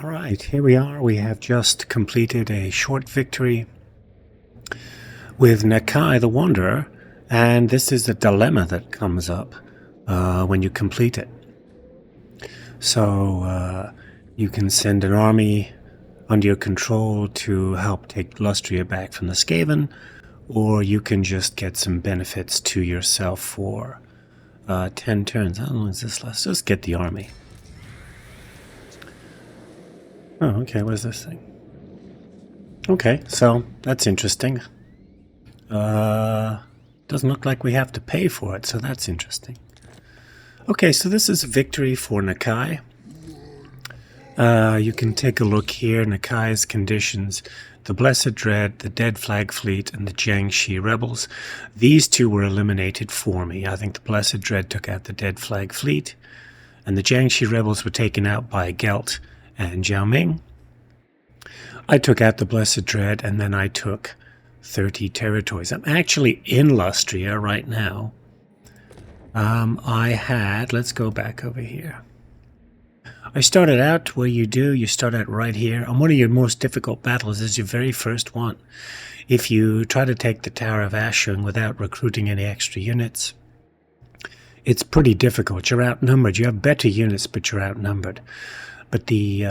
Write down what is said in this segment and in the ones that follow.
Alright, here we are. We have just completed a short victory with Nakai the Wanderer, and this is the dilemma that comes up when you complete it. So you can send an army under your control to help take Lustria back from the Skaven, or you can just get some benefits to yourself for 10 turns. How long is this? Let's just get the army. Oh, okay, what is this thing? Okay, so that's interesting. Doesn't look like we have to pay for it, so that's interesting. Okay, so this is a victory for Nakai. You can take a look here, Nakai's conditions. The Blessed Dread, the Dead Flag Fleet, and the Jiangxi Rebels. These two were eliminated for me. I think the Blessed Dread took out the Dead Flag Fleet, and the Jiangxi Rebels were taken out by Gelt and Zhao Ming. I took out the Blessed Dread, and then I took 30 territories. I'm actually in Lustria right now. Let's go back over here. I started out where you start out right here. And one of your most difficult battles is your very first one. If you try to take the Tower of Ashung without recruiting any extra units, it's pretty difficult. You're outnumbered. You have better units, but you're outnumbered. But the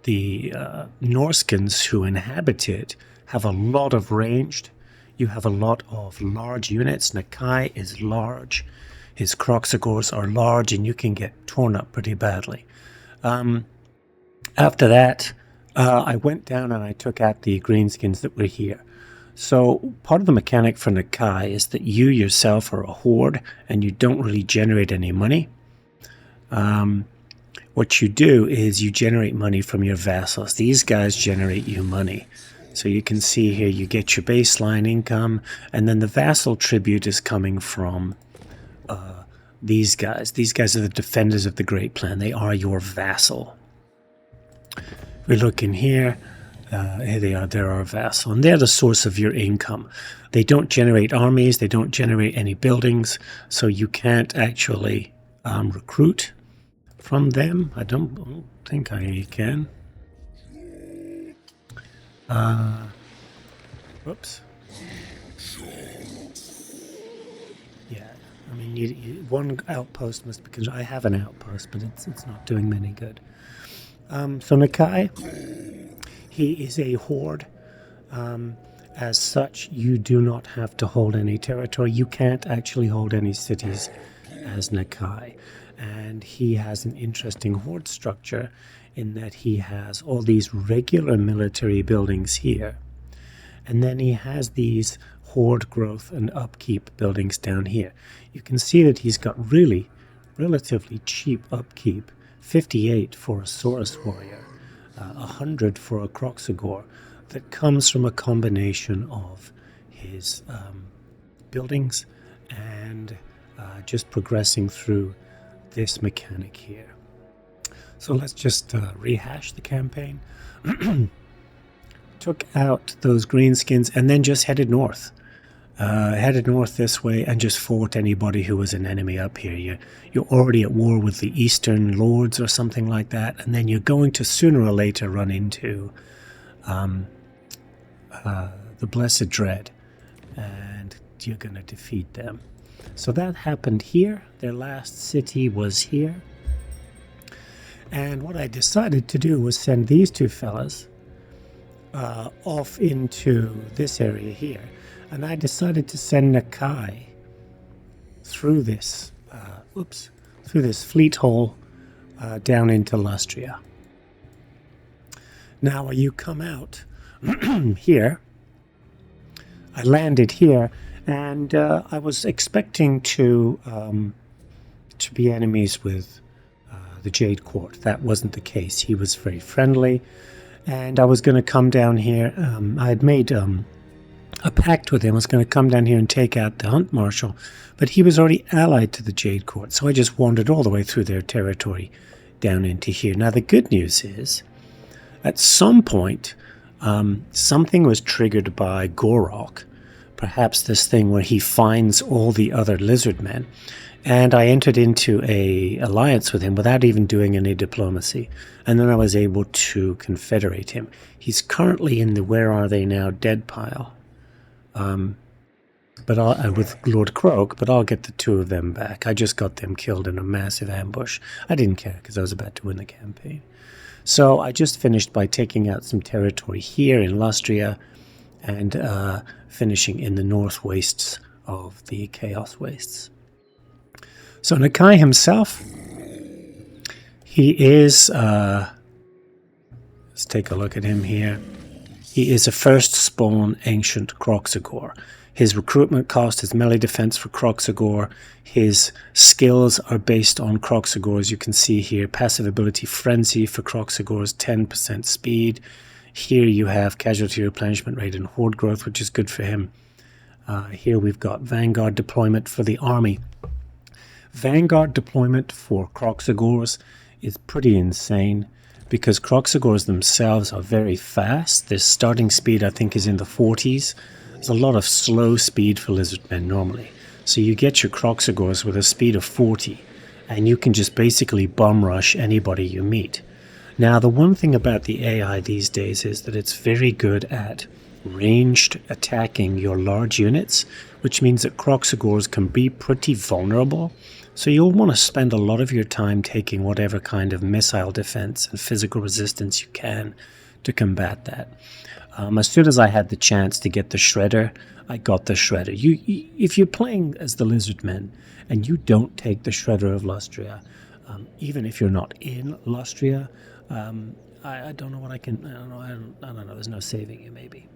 Norskins who inhabit it have a lot of ranged. You have a lot of large units. Nakai is large. His Kroxigors are large, and you can get torn up pretty badly. After that, I went down and I took out the greenskins that were here. So part of the mechanic for Nakai is that you yourself are a horde, and you don't really generate any money. What you do is you generate money from your vassals. These guys generate you money. So you can see here you get your baseline income, and then the vassal tribute is coming from these guys. These guys are the defenders of the Great Plan. They are your vassal. If we look in here, here they are. They're our vassal, and they're the source of your income. They don't generate armies. They don't generate any buildings, so you can't actually recruit from them. I don't think I can. Whoops. Yeah, I mean, one outpost must, because I have an outpost, but it's not doing me any good. So Nakai, he is a horde. As such, you do not have to hold any territory. You can't actually hold any cities as Nakai. And he has an interesting horde structure in that he has all these regular military buildings here. And then he has these horde growth and upkeep buildings down here. You can see that he's got really relatively cheap upkeep. 58 for a Saurus warrior, 100 for a Kroxigor. That comes from a combination of his buildings and just progressing through this mechanic here. So let's just rehash the campaign. Took out those greenskins and then just headed north. Headed north this way and just fought anybody who was an enemy up here. You're already at war with the Eastern Lords or something like that, and then you're going to sooner or later run into the Blessed Dread, and you're going to defeat them. So that happened here. Their last city was here. And what I decided to do was send these two fellas off into this area here. And I decided to send Nakai through this, through this fleet hole down into Lustria. Now, you come out here. I landed here, and I was expecting to be enemies with the Jade Court. That wasn't the case. He was very friendly, and I was going to come down here. I had made a pact with him. I was going to come down here and take out the Hunt Marshal, but he was already allied to the Jade Court, so I just wandered all the way through their territory down into here. Now, the good news is, at some point, something was triggered by Gorok, perhaps this thing where he finds all the other lizardmen. And I entered into a alliance with him without even doing any diplomacy. And then I was able to confederate him. He's currently in the where are they now dead pile. With Lord Croak, but I'll get the two of them back. I just got them killed in a massive ambush. I didn't care because I was about to win the campaign. So I just finished by taking out some territory here in Lustria and finishing in the north wastes of the Chaos Wastes. So Nakai himself, he is, let's take a look at him here. He is a first spawn ancient Kroxigor. His recruitment cost, his melee defense for Kroxigor, his skills are based on Kroxigor, as you can see here. Passive ability Frenzy for Kroxigor's 10% speed. Here you have casualty replenishment rate and horde growth, which is good for him. Here we've got Vanguard deployment for the army. Vanguard deployment for Kroxigors is pretty insane because Kroxigors themselves are very fast. Their starting speed, I think, is in the 40s. There's a lot of slow speed for Lizardmen normally. So you get your Kroxigors with a speed of 40, and you can just basically bum rush anybody you meet. Now, the one thing about the AI these days is that it's very good at ranged attacking your large units, which means that Kroxigors can be pretty vulnerable. So you'll want to spend a lot of your time taking whatever kind of missile defense and physical resistance you can to combat that. As soon as I had the chance to get the Shredder, I got the Shredder. If you're playing as the Lizardmen and you don't take the Shredder of Lustria, even if you're not in Lustria, I don't know what I can. I don't know. There's no saving you, maybe.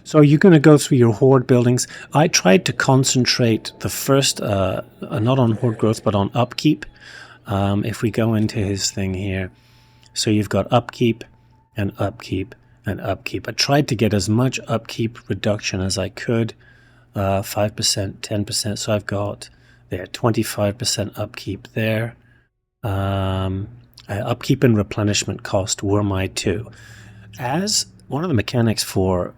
So you're going to go through your horde buildings. I tried to concentrate the first, not on horde growth, but on upkeep. If we go into his thing here, so you've got upkeep and upkeep and upkeep. I tried to get as much upkeep reduction as I could, 5%, 10%. So I've got there 25% upkeep there. Upkeep and replenishment cost were my two. As one of the mechanics for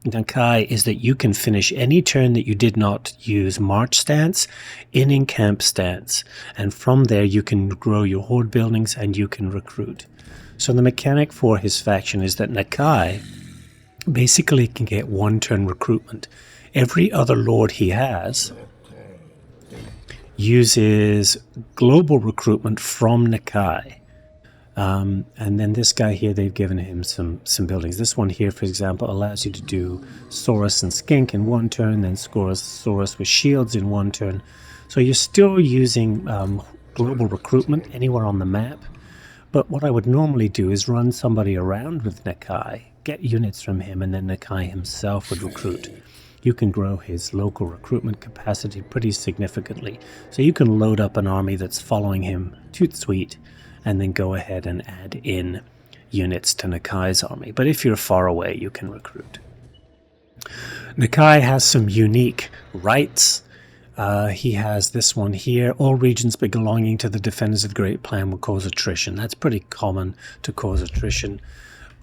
Nakai is that you can finish any turn that you did not use March stance in camp stance. And from there you can grow your horde buildings and you can recruit. So the mechanic for his faction is that Nakai basically can get one turn recruitment. Every other lord he has uses global recruitment from Nakai. And then this guy here, they've given him some buildings. This one here, for example, allows you to do Saurus and Skink in one turn, then Saurus with shields in one turn. So you're still using global recruitment anywhere on the map. But what I would normally do is run somebody around with Nakai, get units from him, and then Nakai himself would recruit. You can grow his local recruitment capacity pretty significantly. So you can load up an army that's following him toot sweet, and then go ahead and add in units to Nakai's army. But if you're far away, you can recruit. Nakai has some unique rights. He has this one here. All regions belonging to the Defenders of the Great Plan will cause attrition. That's pretty common to cause attrition.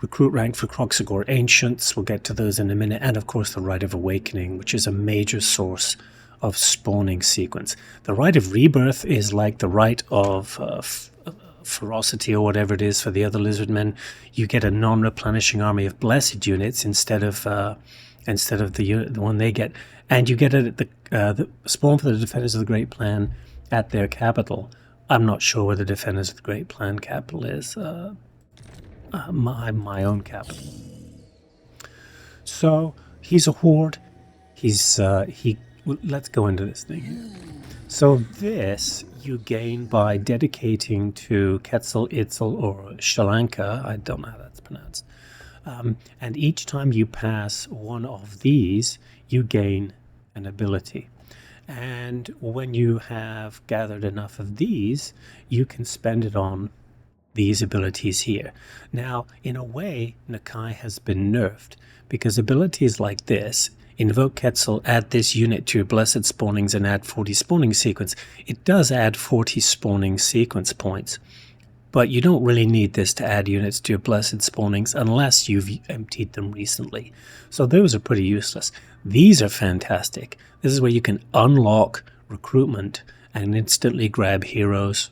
Recruit rank for Kroxigor Ancients. We'll get to those in a minute. And of course the Rite of Awakening, which is a major source of spawning sequence. The Rite of Rebirth is like the Rite of Ferocity or whatever it is for the other Lizardmen. You get a non-replenishing army of blessed units instead of the one they get, and you get the spawn for the Defenders of the Great Plan at their capital. I'm not sure where the Defenders of the Great Plan capital is. My own capital. So he's a horde. Let's go into this thing here. So this you gain by dedicating to Quetzal, Itzel, or Shalanka. I don't know how that's pronounced. And each time you pass one of these, you gain an ability. And when you have gathered enough of these, you can spend it on these abilities here. Now, in a way, Nakai has been nerfed, because abilities like this, Invoke Quetzal, add this unit to your Blessed Spawnings and add 40 spawning sequence. It does add 40 spawning sequence points. but you don't really need this to add units to your blessed spawnings unless you've emptied them recently. So those are pretty useless. These are fantastic. This is where you can unlock recruitment and instantly grab heroes.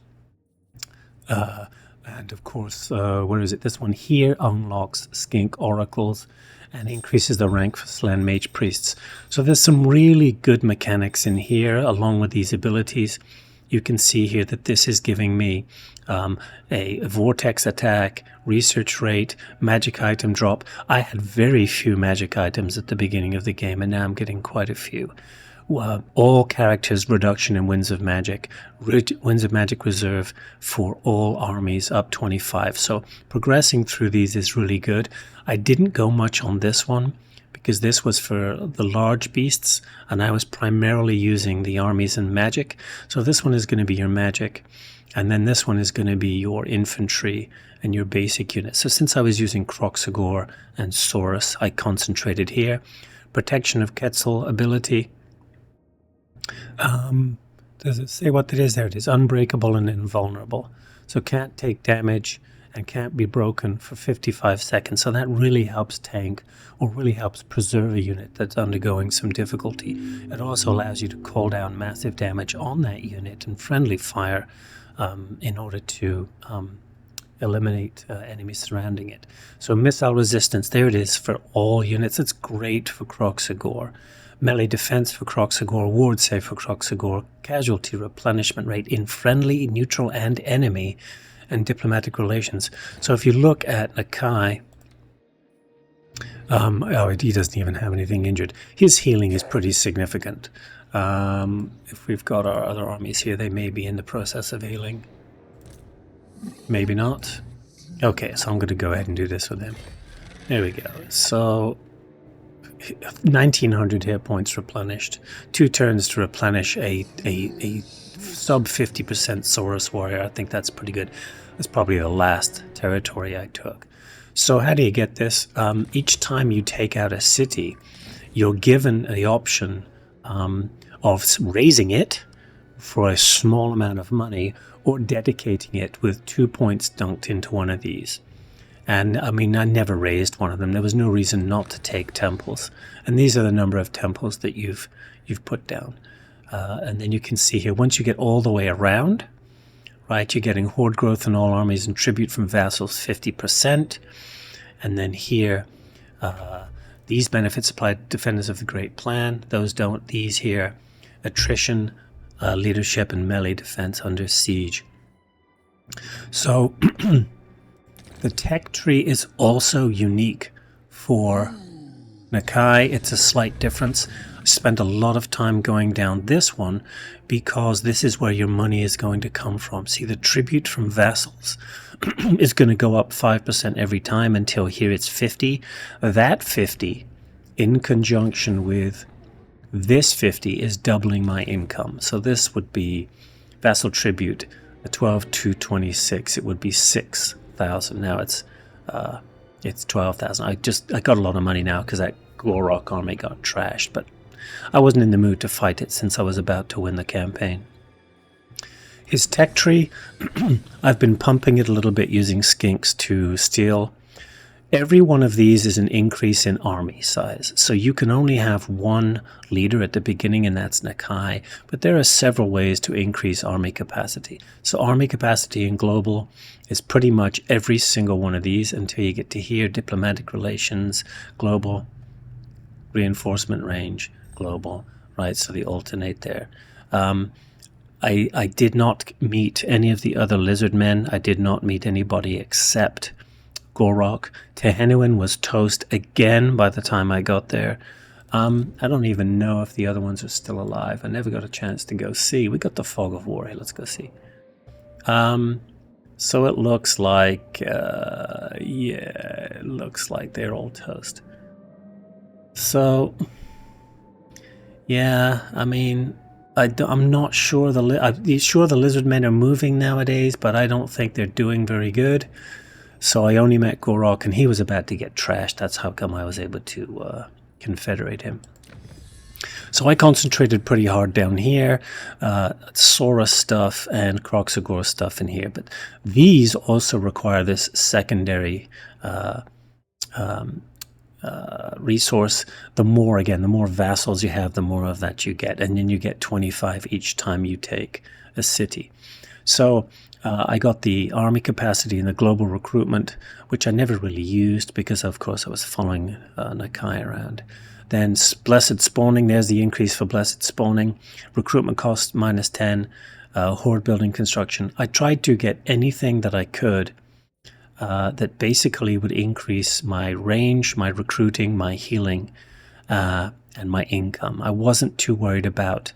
And of course, where is it? This one here unlocks skink oracles and increases the rank for Slan Mage Priests. So there's some really good mechanics in here along with these abilities. You can see here that this is giving me a vortex attack, research rate, magic item drop. I had very few magic items at the beginning of the game, and now I'm getting quite a few. All characters reduction in Winds of Magic, Winds of Magic reserve for all armies up 25. So progressing through these is really good. I didn't go much on this one because this was for the large beasts and I was primarily using the armies and magic. So this one is going to be your magic, and then this one is going to be your infantry and your basic units. So since I was using Kroxigor and Saurus, I concentrated here. Protection of Quetzal ability. Does it say what it is? There it is. Unbreakable and invulnerable. So can't take damage and can't be broken for 55 seconds. So that really helps tank, or really helps preserve a unit that's undergoing some difficulty. It also allows you to call down massive damage on that unit and friendly fire in order to eliminate enemies surrounding it. So missile resistance, there it is for all units. It's great for Kroxigor. Melee defense for Kroxigor, ward save for Kroxigor, casualty replenishment rate in friendly, neutral, and enemy, and diplomatic relations. So if you look at Nakai, he doesn't even have anything injured. His healing is pretty significant. If we've got our other armies here, they may be in the process of healing. Maybe not. Okay, so I'm going to go ahead and do this with him. There we go. So 1900 hit points replenished. 2 turns to replenish a sub 50% Saurus warrior. I think that's pretty good. That's probably the last territory I took. So how do you get this? Each time you take out a city, you're given the option of raising it for a small amount of money or dedicating it with 2 points dunked into one of these. And I mean, I never raised one of them. There was no reason not to take temples. And these are the number of temples that you've put down. And then you can see here, once you get all the way around, right, you're getting horde growth in all armies and tribute from vassals 50%. And then here, these benefits apply to defenders of the Great Plan. Those don't. These here, attrition, leadership, and melee defense under siege. So the tech tree is also unique for Nakai. It's a slight difference. I spent a lot of time going down this one because this is where your money is going to come from. See, the tribute from vassals is going to go up 5% every time until here it's 50. That 50 in conjunction with this 50 is doubling my income. So this would be vassal tribute, a 12 to 26. It would be 6,000. Now it's 12,000. I got a lot of money now because that Glorok army got trashed, but I wasn't in the mood to fight it since I was about to win the campaign. His tech tree, I've been pumping it a little bit using skinks to steal. Every one of these is an increase in army size. So you can only have one leader at the beginning, and that's Nakai. But there are several ways to increase army capacity. So army capacity in global is pretty much every single one of these until you get to here, diplomatic relations, global, reinforcement range, global, right? So they alternate there. I did not meet any of the other Lizardmen. I did not meet anybody except Gorok. Tehenuin was toast again by the time I got there. I don't even know if the other ones are still alive. I never got a chance to go see. We got the Fog of War. Hey, let's go see. So it looks like, it looks like they're all toast. So, yeah, I mean, I'm not sure I'm sure the Lizardmen are moving nowadays, but I don't think they're doing very good. So I only met Gorok, and he was about to get trashed. That's how come I was able to confederate him. So I concentrated pretty hard down here, Sora stuff and Kroxagor stuff in here. But these also require this secondary resource. The more vassals you have, the more of that you get. And then you get 25 each time you take a city. So I got the army capacity and the global recruitment, which I never really used because, of course, I was following Nakai around. Then blessed spawning, there's the increase for blessed spawning. Recruitment cost -10. Horde building construction. I tried to get anything that I could that basically would increase my range, my recruiting, my healing, and my income. I wasn't too worried about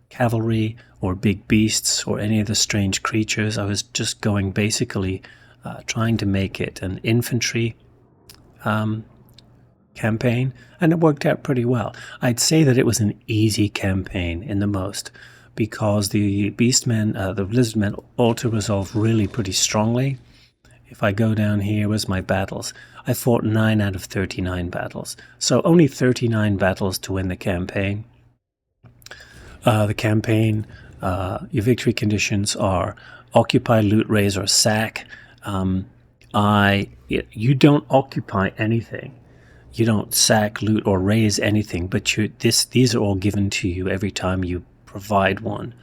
cavalry or big beasts or any of the strange creatures. I was just going basically trying to make it an infantry campaign, and it worked out pretty well. I'd say that it was an easy campaign in the most, because the beastmen, the lizardmen, auto-resolve really pretty strongly. If I go down here, where's my battles? I fought 9 out of 39 battles. So only 39 battles to win the campaign. Your victory conditions are occupy, loot, raise, or sack. You don't occupy anything. You don't sack, loot, or raise anything, but these are all given to you every time you provide one,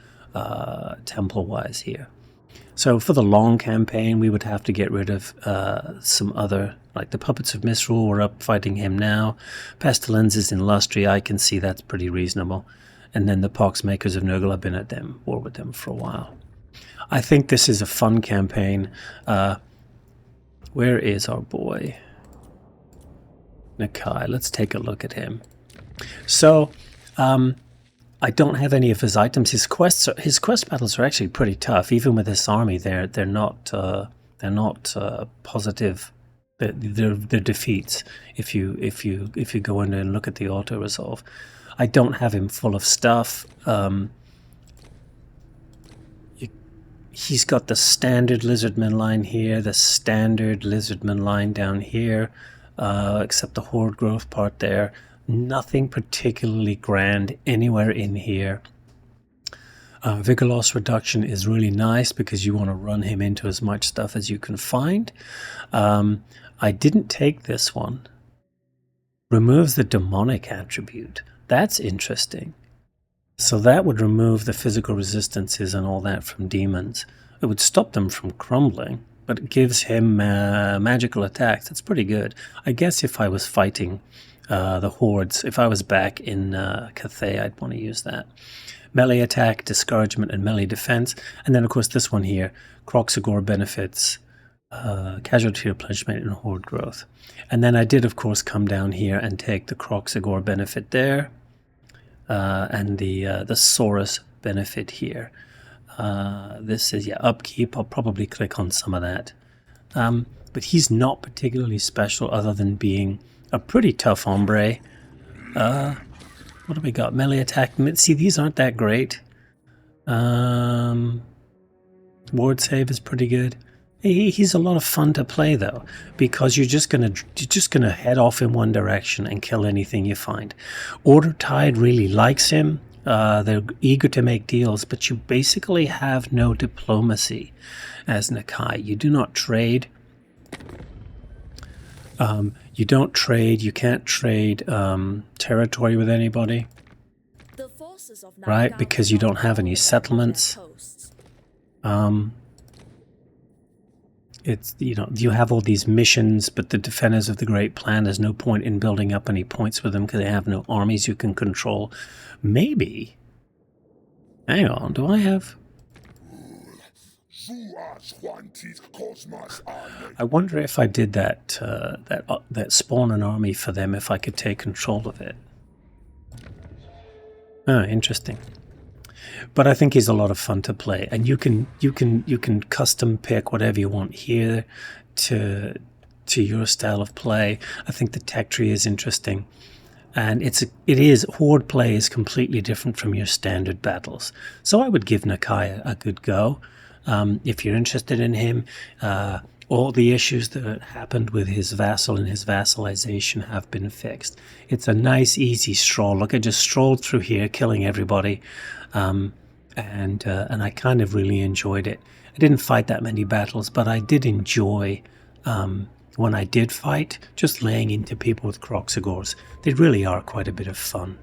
temple-wise here. So for the long campaign, we would have to get rid of some other, like the Puppets of Misrule. We're up fighting him now. Pestilences in Lustri, I can see that's pretty reasonable. And then the Poxmakers of Nurgle, I've been at war with them for a while. I think this is a fun campaign. Where is our boy? Nakai. Let's take a look at him. So, I don't have any of his items. His quest battles are actually pretty tough. Even with this army, they're not positive. They're defeats. If you go in and look at the auto resolve, I don't have him full of stuff. He's got the standard Lizardman line here, the standard Lizardman line down here, except the horde growth part there. Nothing particularly grand anywhere in here. Vigor loss reduction is really nice because you want to run him into as much stuff as you can find. I didn't take this one. Removes the demonic attribute. That's interesting. So that would remove the physical resistances and all that from demons. It would stop them from crumbling, but it gives him magical attacks. That's pretty good. I guess if I was fighting the hordes, if I was back in Cathay, I'd want to use that. Melee attack, discouragement, and melee defense. And then, of course, this one here, Kroxagor benefits, casualty replenishment, and horde growth. And then I did, of course, come down here and take the Kroxagor benefit there, and the Saurus benefit here. This is, upkeep. I'll probably click on some of that. But he's not particularly special other than being a pretty tough hombre. What do we got? Melee attack. See, these aren't that great. Ward save is pretty good. He's a lot of fun to play though, because you're just gonna head off in one direction and kill anything you find. Order Tide really likes him. They're eager to make deals, but you basically have no diplomacy as Nakai. You do not trade. You don't trade. You can't trade territory with anybody, right? Because you don't have any settlements. It's, you have all these missions, but the Defenders of the Great Plan, there's no point in building up any points with them because they have no armies you can control. Maybe. Hang on, do I have... I wonder if I did that spawn an army for them, if I could take control of it. Oh, interesting. But I think he's a lot of fun to play, and you can custom pick whatever you want here to your style of play. I think the tech tree is interesting, and horde play is completely different from your standard battles. So I would give Nakai a good go. If you're interested in him, all the issues that happened with his vassal and his vassalization have been fixed. It's a nice, easy stroll. Look, I just strolled through here, killing everybody, and I kind of really enjoyed it. I didn't fight that many battles, but I did enjoy, when I did fight, just laying into people with Croxagores. They really are quite a bit of fun.